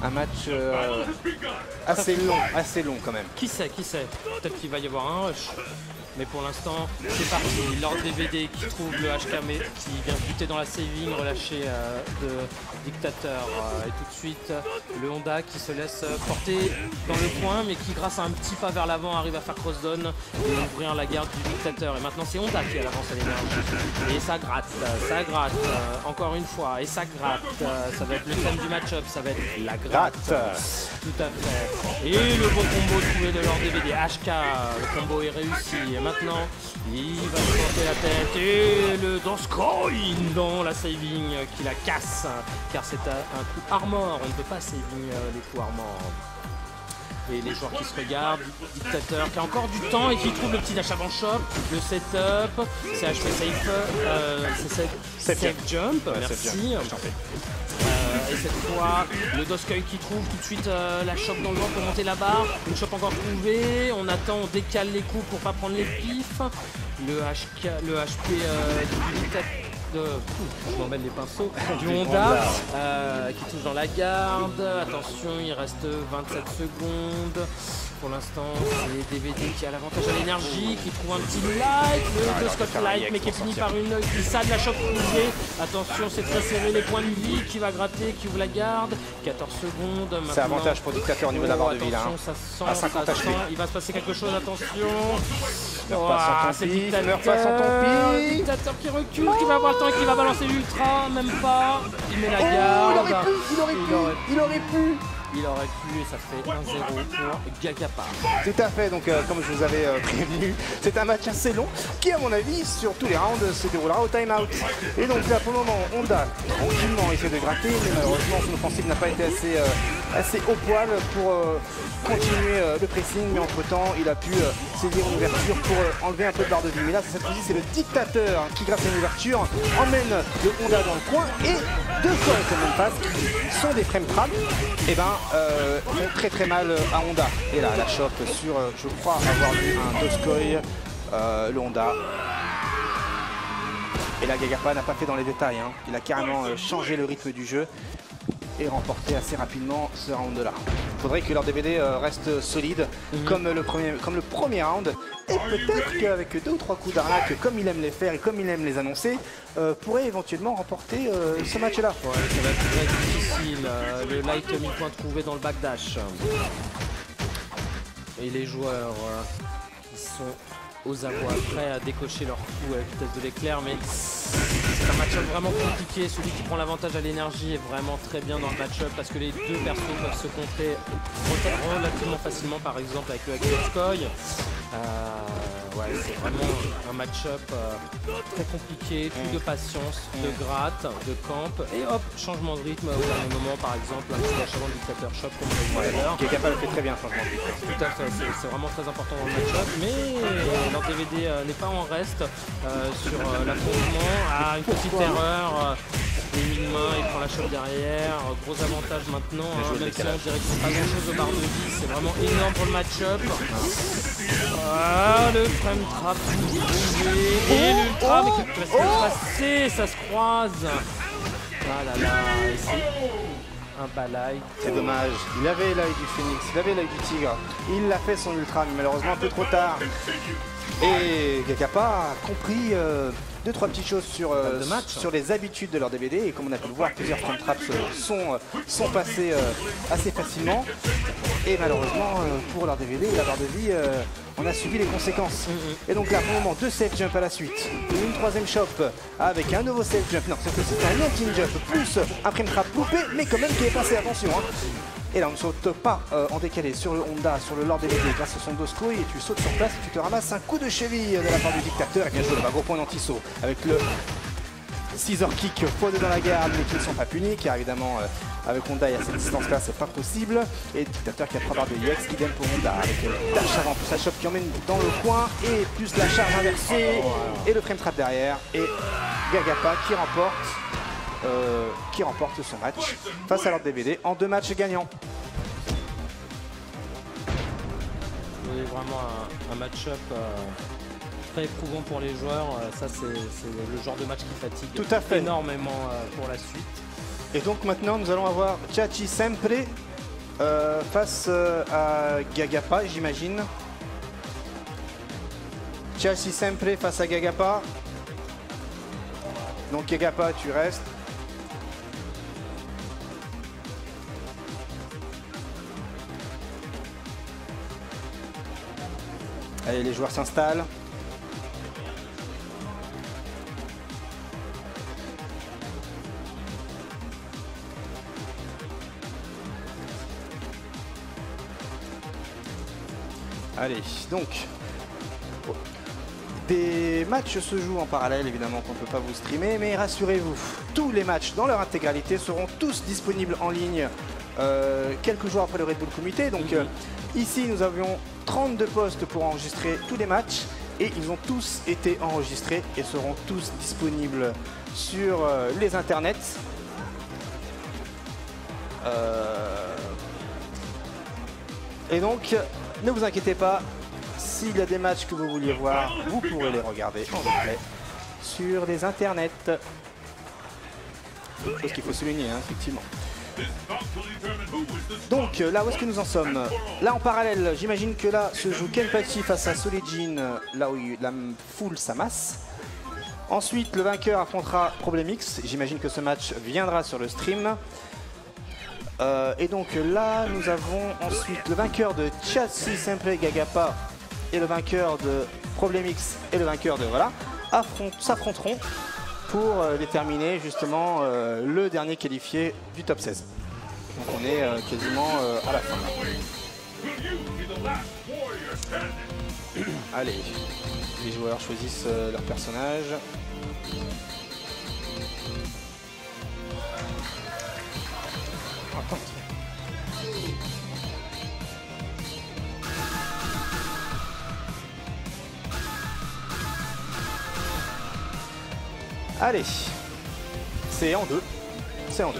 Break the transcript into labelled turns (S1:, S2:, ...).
S1: Un match assez long quand même.
S2: Qui sait, peut-être qu'il va y avoir un rush. Mais pour l'instant, c'est parti. Lord DVD qui trouve le HKM, qui vient buter dans la saving, relâché de Dictateur. Et tout de suite, le Honda qui se laisse porter dans le coin, mais qui, grâce à un petit pas vers l'avant, arrive à faire cross-down et ouvrir la garde du Dictateur. Et maintenant, c'est Honda qui a l'avance à l'énergie. Et ça gratte, encore une fois. Et ça gratte. Ça va être le thème du match-up, ça va être la gratte. Tout à fait. Et le beau combo trouvé de Lord DVD. HK, le combo est réussi. Et maintenant, il va se porter la tête. Et le Doskoy dans la saving qui la casse. Car c'est un coup armor. On ne peut pas saving les coups armor. Et les joueurs qui se regardent, Dictateur qui a encore du temps et qui trouve le petit dash avant shop, le setup, c'est HP safe, c'est safe jump, merci. Et cette fois, le Doskoy qui trouve tout de suite la chope dans le vent pour monter la barre. Une chope encore trouvée, on attend, on décale les coups pour pas prendre les pifs. Le HP du Dictateur. Je m'emmène les pinceaux du Honda qui touche dans la garde. Attention, il reste 27 secondes. Pour l'instant, c'est DVD qui a l'avantage à l'énergie, qui trouve un petit light, le Scott light, mais qui est fini par une glissade, la chope trouvée. Attention, c'est très serré, les points de vie, qui va gratter, qui ouvre la garde. 14 secondes.
S1: C'est avantage pour Dictateur au niveau de la barre de vie.
S2: Ça sent, il va se passer quelque chose, attention.
S1: C'est Dictateur.
S2: Dictateur qui recule, qui va avoir le temps et qui va balancer l'ultra, même pas. Il met la garde. Il aurait pu et ça fait 1-0 pour Gagapa.
S1: Tout à fait, donc comme je vous avais prévenu, c'est un match assez long qui, à mon avis, sur tous les rounds, se déroulera au time-out. Et donc là, pour le moment, Honda tranquillement essaie de gratter, mais malheureusement, son offensive n'a pas été assez au poil pour continuer le pressing. Mais entre-temps, il a pu saisir une ouverture pour enlever un peu de barre de vie. Mais là, cette fois-ci, c'est le Dictateur qui, grâce à une ouverture, emmène le Honda dans le coin et deux fois avec la même phase qui sont des frame traps. Et ben, font très mal à Honda. Et là, la chope sur, je crois avoir vu un Doskoy, le Honda. Et là, Gagapa n'a pas fait dans les détails. Il a carrément changé le rythme du jeu et remporté assez rapidement ce round-là. Il faudrait que leur DVD reste solide comme le premier round. Et peut-être qu'avec 2 ou 3 coups d'arnaque, comme il aime les faire et comme il aime les annoncer, pourrait éventuellement remporter ce match-là.
S2: Ouais, ça va être très difficile. Le light 1000 points trouvé dans le backdash. Et les joueurs qui sont aux abois, prêts à décocher leur coup à la vitesse de l'éclair, mais c'est un match-up vraiment compliqué. Celui qui prend l'avantage à l'énergie est vraiment très bien dans le match-up parce que les deux persos peuvent se contrer relativement facilement, par exemple avec le Doskoy. Ouais, c'est vraiment un match-up très compliqué, tout de patience, de gratte, de camp, et hop, changement de rythme au dernier moment, par exemple, un petit dash avant le Dictateur shop comme on l'a vu tout à l'heure.
S1: Qui est capable de faire très bien, changement de rythme.
S2: Tout à fait, c'est vraiment très important dans le match-up, mais leur DVD n'est pas en reste sur l'affrontement. Une petite erreur. Les mains, il prend la chope derrière, gros avantage maintenant, même si on dirait que c'est pas grand chose de barre de vie, c'est vraiment énorme pour le match-up. Le frame trap et l'ultra, mais qui peut passer, ça se croise. Ah là là, et c'est un balai.
S1: C'est dommage, il avait l'œil du phénix, il avait l'œil du tigre, il l'a fait son ultra, mais malheureusement un peu trop tard. Et Gagapa a compris 2-3 petites choses sur les habitudes de leur DVD, et comme on a pu le voir, plusieurs frame traps sont passés assez facilement, et malheureusement pour leur DVD, la barre de vie, on a subi les conséquences. Et donc là, pour le moment, 2 safe jump à la suite, une 3e shop avec un nouveau safe jump, non, c'est un anti jump plus un frame trap loupé, mais quand même qui est passé, attention. Et là, on ne saute pas en décalé sur le Honda, sur le Lord DVD grâce à son Doskoy, et tu sautes sur place et tu te ramasses un coup de cheville de la part du Dictateur. Et bien joué, gros point d'anti-saut avec le scissor kick x2 dans la garde, mais qui ne sont pas punis, car évidemment, avec Honda, à cette distance-là, c'est pas possible. Et Dictateur qui a 3 barres de IX, idem pour Honda, avec le dash avant, plus la chope qui emmène dans le coin, et plus la charge inversée, et le frame trap derrière, et Gagapa qui remporte son match face à leur DVD en 2 matchs gagnants.
S2: Oui, vraiment un match-up très éprouvant pour les joueurs. Ça, c'est le genre de match qui fatigue
S1: Tout à fait.
S2: énormément pour la suite.
S1: Et donc maintenant nous allons avoir Chachi Sempre face à Gagapa, j'imagine. Chachi Sempre face à Gagapa. Donc Gagapa, tu restes. Allez, les joueurs s'installent. Allez, donc, des matchs se jouent en parallèle, évidemment qu'on ne peut pas vous streamer, mais rassurez-vous, tous les matchs dans leur intégralité seront tous disponibles en ligne quelques jours après le Red Bull Comité. Donc ici, nous avions 32 postes pour enregistrer tous les matchs et ils ont tous été enregistrés et seront tous disponibles sur les internets. Et donc, ne vous inquiétez pas, s'il y a des matchs que vous vouliez voir, vous pourrez les regarder en replay sur les internets. Chose qu'il faut souligner, hein, effectivement. Donc là, où est-ce que nous en sommes? Là, en parallèle, j'imagine que là se joue Kenpachi face à Solijin, là où la foule s'amasse. Ensuite, le vainqueur affrontera Problemix. J'imagine que ce match viendra sur le stream. Et donc là, nous avons ensuite le vainqueur de Chachi Sempre Gagapa et le vainqueur de Problemix et le vainqueur de voilà s'affronteront pour déterminer justement le dernier qualifié du top 16. Donc on est quasiment à la fin. Allez, les joueurs choisissent leur personnage. Allez, c'est en deux. C'est en deux.